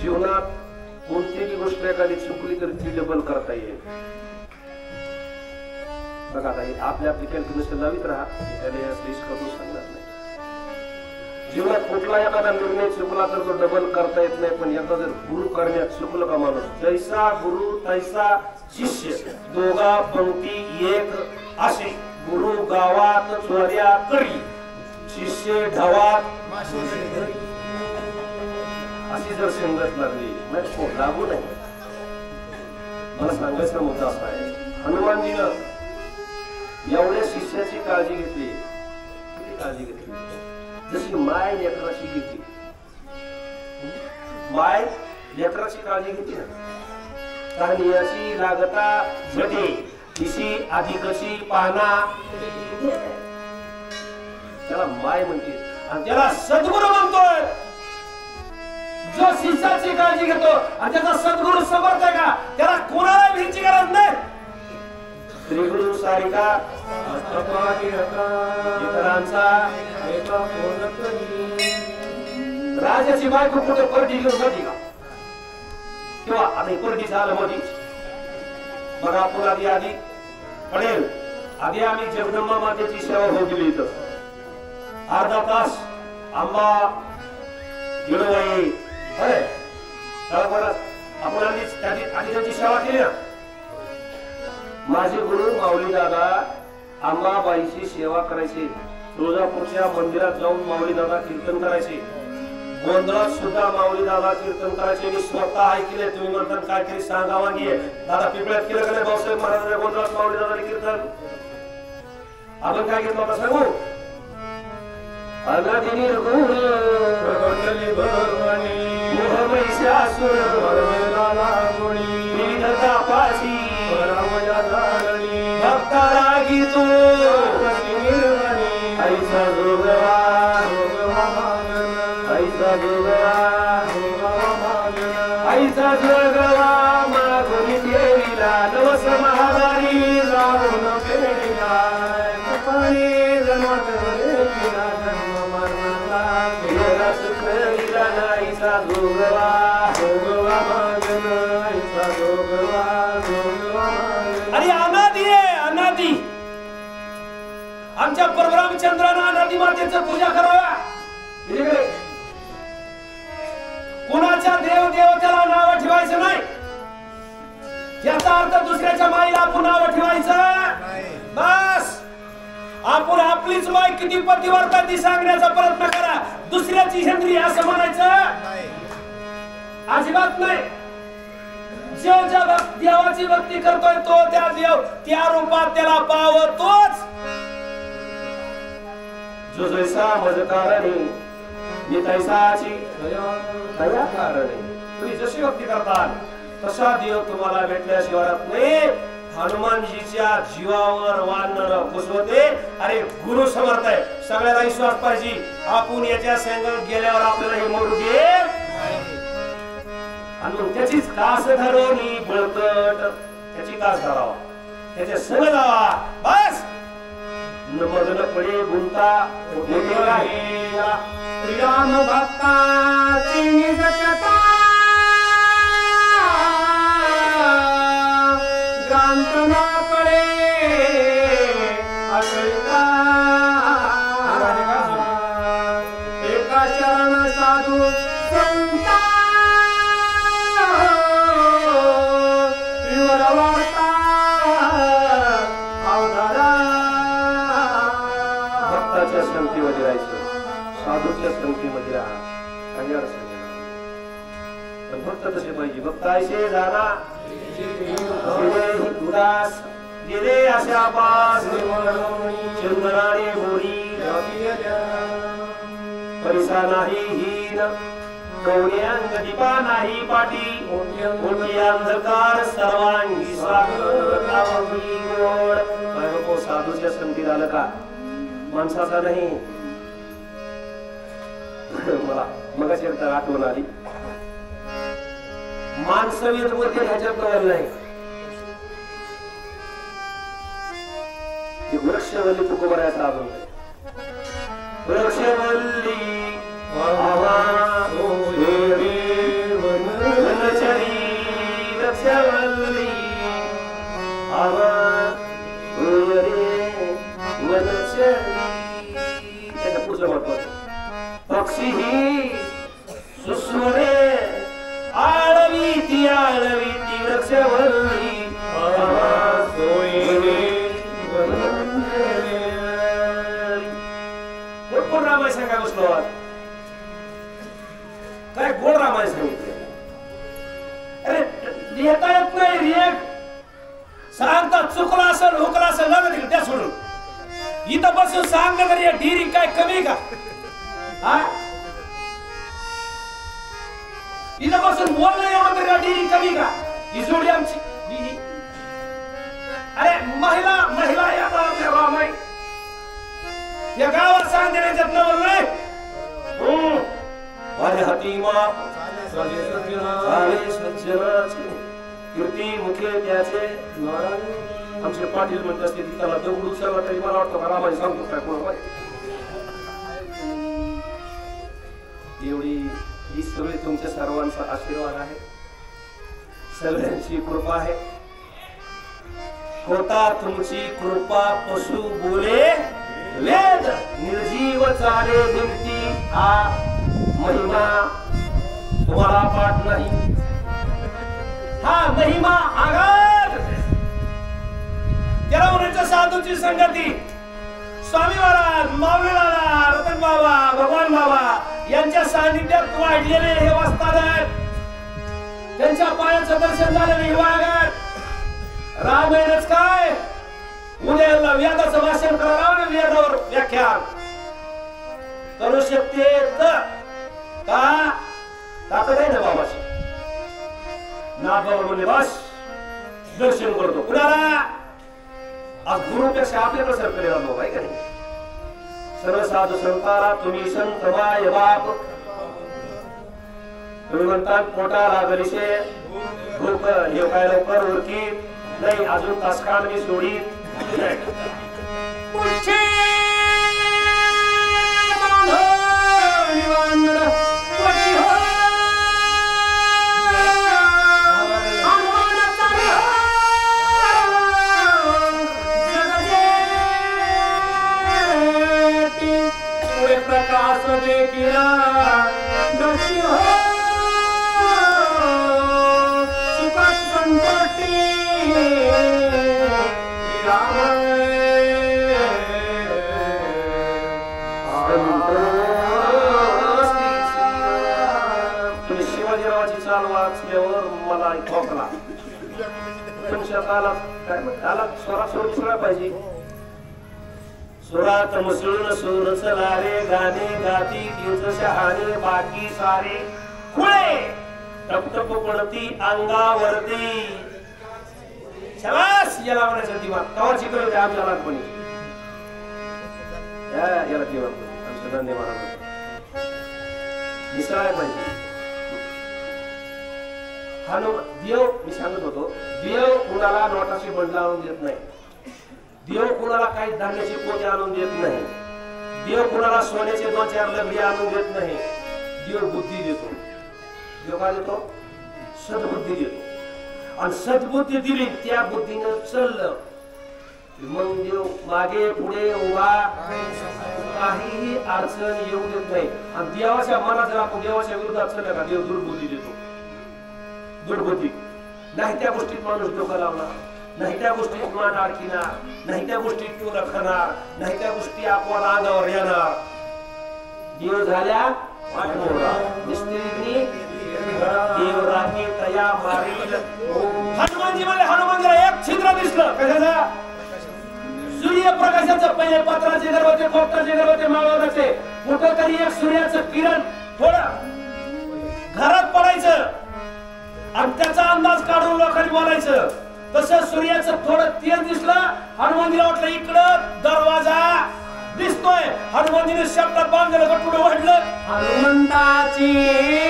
जीवनात कोणतीही गोष्ट एखादी चुकली तर ती डबल करता येईल. बघा आता आपल्या कॅल्क्युलेशन लावित राहा, त्याला करून सांगणार नाही. जीवनात कुठला एखादा निर्णय चुकला तर तो डबल करता येत नाही. पण एखादा गुरु करण्यात चुकलं का माणूस, जैसा गुरु तैसा शिष्य, दोघा पंक्ती एक असे. गुरु गावात चोऱ्या करी, शिष्य ढवात अशी जर संगत लागली नाही लागू नाही. मला सांगायचा मुद्दा असा आहे, हनुमानजीनं एवढ्या शिष्याची काळजी घेतली. किती काळजी घेतली? जशी माय लेकराची घेतली. माय लेकराची काळजी घेतली ना. कानियाची लागता झटे, तिशी अधिकची पाना, त्याला माय म्हणते. आणि त्याला सद्गुरू म्हणतोय. जो शिष्याची काळजी घेतो आणि त्याचा सद्गुरू समर्थ आहे का, त्याला कोणाला भीतीची गरज नाही. श्रीगुरु सारिका इतरांचा राजाची बायको कुठे परडी घेऊन होती का, किंवा आता परडी झालं मोदी बघा. आपण आधी पडेल आधी आम्ही जगदंबा मातेची सेवा होऊ दिली. इथं अर्धा तास आंबा गिळवाई आपण आधी त्यांची सेवा केली ना. माझे गुरु माऊली दादा अंबाबाईची सेवा करायचे. तुळजापूरच्या मंदिरात जाऊन माऊली दादा कीर्तन करायचे. गोंधळात सुद्धा माऊली दादा कीर्तन करायचे. मी स्वतः ऐकले. तुम्ही म्हणतात काहीतरी सांगावा घे दादा, पिंपळ्यात केलं का नाही भाऊसाहेब महाराजांच्या गोंधळात माऊली दादाने कीर्तन? आपण काय घेतलं होता सांगू? अनादिनी गुरु मोहमैशासुर विविधता पाशी भक्ता रागी तू ऐसा जोगवा ऐसा जोगवा ऐसा जोगवा मागुनी देवीला नवस महादारी जाऊन पेढीला पाणी जन्मत देवीला जन्म मरणाला गेला सुख दिला नाही. ऐसा जोगवा जोगवा मागन ऐसा जोगवा जोगवा मागन. अरे अनादी आहे अनादी. आमच्या परब्रह्मचंद्रानं अनादी मातेचं पूजा कराव्या. कुणाच्या देव देवतेला नाव ठेवायचं नाही. याचा अर्थ दुसऱ्याच्या माईला आपण नाव ठेवायचं बस. आपण आपलीच माय किती पतिव्रता ती सांगण्याचा प्रयत्न करा. दुसऱ्याची हेंद्री असं म्हणायचं अजिबात नाही. जो ज्या देवाची भक्ती करतोय तो त्या देव त्या रूपात त्याला पावतोच. जो जैसा मज कारणी मी तैसाची दया कारणी. तुम्ही जशी भक्ती करताल तसा देव तुम्हाला भेटल्याशिवाय नाही. हनुमानजीच्या जीवावर वानर खुशवते. अरे गुरु समर्थ आहे, सगळ्याला विश्वास पाहिजे. आपण याच्या संग गेल्यावर आपल्याला हे मोडू दे आणि त्याचीच कास धरवली बळकट. त्याची कास धरावा, त्याच्या संग जावा बस. मग्न पडे गुंता श्रीराम भक्ताची निजता ग्रांतनाकडे अकळता. एका शरण साधू संता विवर वार्ता अवधारा. भक्ताच्या संगतीमध्ये राहायचं, साधूच्या संगतीमध्ये राहा, काही अडचण नाही. पण भक्त तसे पाहिजे. भक्त ऐसे जाना उदास गेले अशा पास चंद्राने मोरी परिसा नाही हीन कवड्यांग दीपा नाही पाठी मोठी अंधकार सर्वांगी सागरी गोड. नको साधूच्या संगतीत आलं का माणसाचा नाही. मला मगाशी एकदा आठवण आली. मानसवेद मध्ये ह्याच्यात कळलं नाही. वृक्षवल्ली तुकोबरायचा अजून वृक्षवल्ली पक्षी सुस्वरे आळवी ती वृक्षवल्ली कोण रामायण सांगा बसलो काय गोड रामायण सांगितले अरे लिहिता येत नाही रिएक्ट सांगता चुकला असेल हुकला असेल लागत त्या सोडून इथं बसून सांगलं तरी ढिरी काय कमी का हा इथं बसून बोलणं एवढं तरी ढिरी कमी का ही जोडी आमची अरे महिला महिला या रामायण या गावात सांग देण्याच्यात नवल नाही माझ्या हाती माप कीर्ती मुखे त्याचे आमचे पाटील म्हणत असते त्याला दगड उचलला तरी मला वाटतं रामायण सांगतो काय कोण एवढी ही सगळी तुमच्या सर्वांचा आशीर्वाद आहे सगळ्यांची कृपा आहे होता तुमची कृपा पशु बोले वेद निर्जीव चाले भिंती हा महिमा तुम्हाला पाठ नाही हा महिमा आगाध तेरावण्याच्या साधूची संगती स्वामी महाराज माऊली दादा रतन बाबा भगवान बाबा यांच्या सानिध्यात वाढलेले हे वस्ताद आहेत त्यांच्या पायाचं दर्शन झालेलं हे वागत रामायणच काय उद्याला वेदाचं भाषण करावं वेदावर व्याख्यान करू शकते का ताकद आहे ना बाबाची ना बाबा म्हणले बस दर्शन करतो कुणाला आज गुरुपेक्षा आपल्याकडे सरकारी राहतो आहे का नाही सर्व साधू संताला तुम्ही संत माय बाप तुम्ही म्हणतात पोटा लागलीशे भूक हे काय लवकर उरकी नाही अजून तासकाळ मी सोडीत पुढचे प्रकाश देखिला सुखद संतोषी तुम्ही शिवाजीरावाची चाल वाचल्यावर मला ठोकला तुमच्या कालात काय त्याला स्वरा सोडून सगळं पाहिजे सुरात मसळून सूर चलारे गाणे गाती तीच शहाणे बाकी सारे खुळे टपटप पडती अंगावरती शाबास याला म्हणायचं दिवा कवाची करू आमच्या लहानपणी याला दिवा आमच्या नंदे महाराज मिसळाय पाहिजे देव मी सांगत होतो देव कुणाला नोटाशी बंड लावून देत नाही देव कुणाला काही धान्याची पोते आणून देत नाही देव कुणाला सोन्याचे 2-4 लगडी आणून देत नाही देव बुद्धी देतो देव काय देतो सद्बुद्धी देतो आणि सद्बुद्धी दिली त्या बुद्धीनं चाललं मग देव मागे पुढे उभा काहीही अडचण येऊ देत नाही आणि देवाच्या मनात जर आपण देवाच्या विरोधात चाललं का देव दुर्बुद्धी देतो दुर्बुद्धी नाही त्या गोष्टीत माणूस डोकं लावणार नाही त्या गोष्टीत मान अडकिणार नाही त्या गोष्टीत टोल खाणार नाही त्या गोष्टी आपण अंगावर येणार देव झाल्या देव राखी तया मारील हनुमानजी म्हणले हनुमानजीला एक छिद्र दिसलं कशाचा सूर्यप्रकाशाचं पहिले पत्राचे घर होते खोपटाचे घर होते मावळाचे कुठं तरी एक सूर्याचं किरण थोडं घरात पडायचं आणि त्याचा अंदाज काढून लोकांनी बोलायचं तसं सूर्याचं थोडं तेज दिसलं हनुमानजीला वाटलं इकडं दरवाजा दिसतोय हनुमानजीने शब्दात बांधलं गटुडं वाढलं हनुमंताची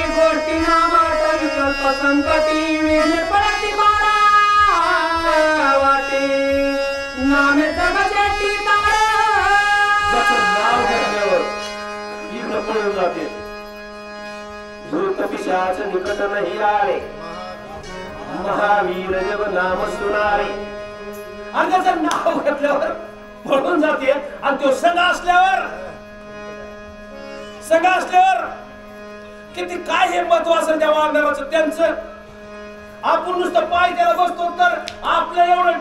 गोष्टी नामात विकल्प संकटी विघ्ने पडती बारा वाटे नामे जगाची तारा त्याचं नाव घेतल्यावर इकडं पळून जाते भूत पिशाच निकट नाही आले महावीर जब नाम सुनारे आणि त्याचं नाव घेतल्यावर पळून जाते आणि तो संघ असल्यावर संघ असल्यावर किती काय हे महत्व असेल त्या वागणाराचं त्यांचं. आपण नुसतं पाय त्याला बसतो तर आपलं एवढं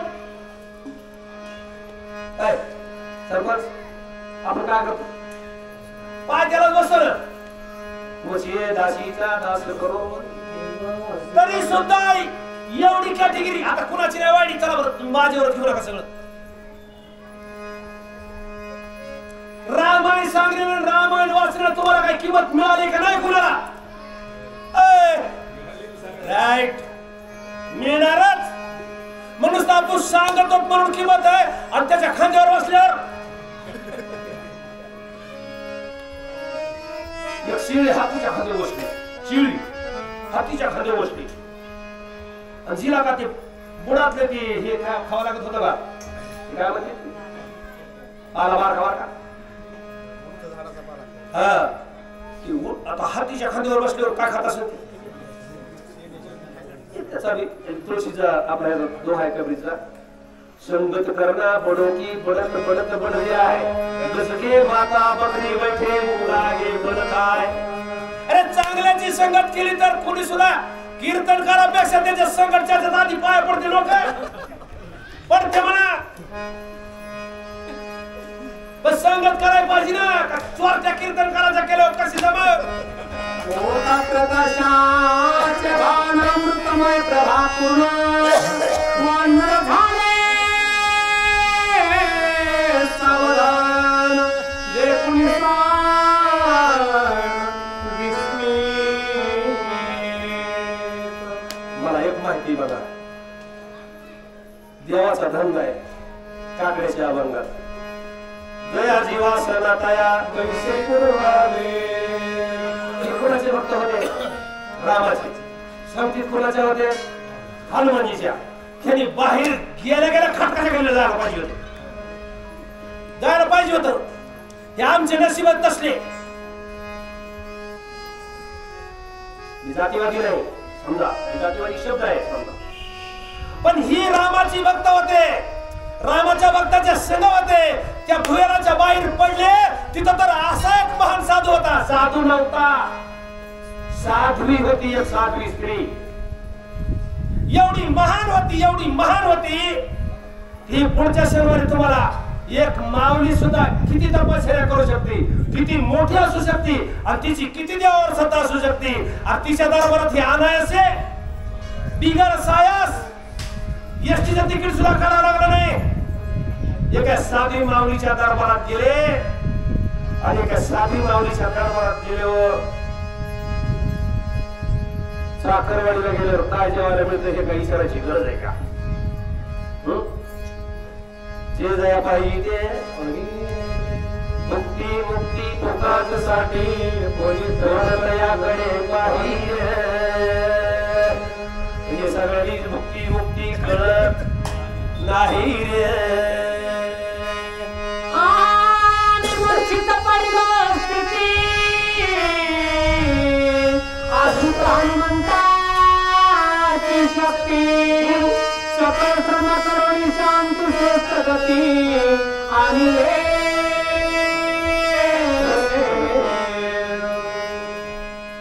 काय सरपंच आपण काय करतो पाय त्याला बसवलं वशिये दासीचा दास करो तरी सुद्धा एवढी कॅटेगरी. आता कुणाची नाही वाढली चला बरं माझ्यावर घेऊ नका सगळं. रामायण सांगणं रामायण वाचणं तुम्हाला काही किंमत मिळाली का नाही कुणाला? राईट मिळणारच म्हणून आपण सांगतो म्हणून किंमत आहे. आणि त्याच्या खांद्यावर बसल्यावर एक शिळी हातीच्या खांद्यावर बसली शिळी हातीच्या खांद्यावर बसली आणि जिला का ते बुडातले ते हे खावं लागत होतं का काय म्हणते आला बार का आता हातीच्या खांद्यावर बसल्यावर काय खात असेल त्याचा तुळशीचा आपला दोहा आहे कबरीचा संगत करना बडो की बडत बडत बडले आहे जसके माता बकरी बैठे लागे बडत आहे. अरे चांगल्याची संगत केली तर कोणी सुद्धा कीर्तनकारापेक्षा त्याच्या संगतच्या आधी पाय पडते लोक पडते म्हणा. पण संगत करायला पाहिजे ना का चोरच्या कीर्तनकाराच्या केल्यावर कशी जमव. प्रकाशाचे भानामृतमय प्रभा पूर्ण वानर झाले सावधान जे कुणी मला एक माहिती बघा देवाचा धंदा आहे काकड्याच्या अभंगात दया जीवासना तया कैसे पुरवावे. कोणाचे भक्त होते रामाचे संगतीत कोणाचे होते हनुमानजीच्या. त्यांनी बाहेर गेल्या खटकाच्या गेले जायला पाहिजे होतं हे आमचे नशिबात नसले. मी जातीवादी नाही समजा जातीवादी शब्द आहे समजा पण ही रामाची भक्त होते रामाच्या भक्ताच्या संग होते. त्या भुयाराच्या बाहेर पडले तिथं तर असा एक महान साधू होता. साधू नव्हता साध्वी होती एक साध्वी स्त्री एवढी महान होती ती पुढच्या शनिवारी तुम्हाला एक माऊली सुद्धा किती तपश्चर्या करू शकते किती मोठी असू शकते आणि तिची किती देवावर सत्ता असू शकते आणि तिच्या दरबारात हे अनायासे बिगर सायास एसटीचं तिकीट सुद्धा काढावं लागलं नाही. एका साधी माऊलीच्या दरबारात गेले आणि एका साधी माऊलीच्या दरबारात गेल्यावर साखरवाडीला गेल्यावर काय जेवायला मिळतं हे काही इशाराची गरज आहे का? जे जया पाहिजे मुक्ती मुक्ती तुकाचसाठी कोणी तयाकडे पाहिजे. हे सगळी मुक्ती मुक्ती कळत नाही रे. आणि मूर्छित पडलो स्थिती अजून हनुमंताची शक्ती सकळ श्रम करुणी शांत श्रेष्ठ गती आणि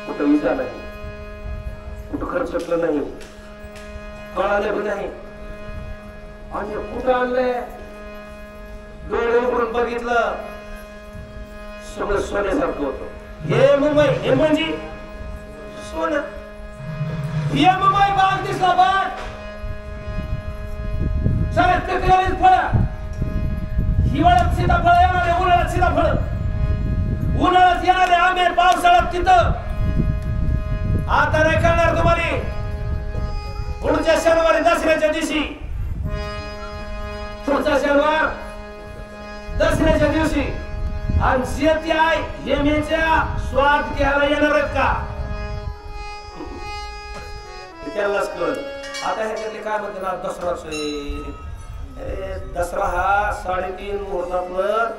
कुठं इजा नाही कुठं खर्च नाही कळाले पण नाही आणि कुठं आणलंय डोळे उघडून बघितलं सगळं सोन्यासारखं होतं. हे मुंबई हे म्हणजे सोनं हे मुंबई बाग दिसला बाग सगळ्यात पिकलेली फळं हिवाळ्यात सीताफळ येणारे उन्हाळ्यात सीताफळ उन्हाळ्यात येणारे आंबे पावसाळ्यात तिथं आता नाही करणार तुम्हाला. पुढच्या शनिवारी दसऱ्याच्या दिवशी पुढचा शनिवार दसऱ्याच्या दिवशी आणि शेती आहे हेमेच्या स्वाद घ्यायला येणार आहेत का त्यालाच कळ. आता ह्याच्यातले काय म्हणतात दसरा दसरा हा 3.5 मुहूर्तातलं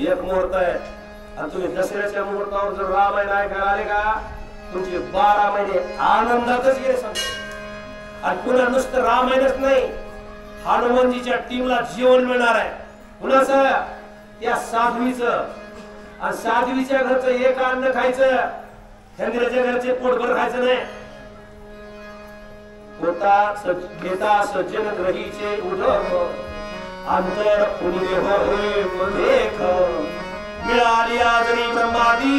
एक मुहूर्त आहे आणि तुम्ही दसऱ्याच्या मुहूर्तावर जर रामायण ऐकायला आले का तुमचे 12 महिने आनंदातच गेले सांगतो. आणि पुन्हा नुसतं रामायणच नाही हनुमानजीच्या टीमला जेवण मिळणार आहे कुणाचं त्या साध्वीचं आणि साध्वीच्या घरचं एक अन्न खायचं, चंद्राच्या घरचे पोटभर खायचं नाही. घेता सज्जन ग्रहीचे उदक, अंतर पुण्य होय देख. मिळाली आजरी ब्रह्मादी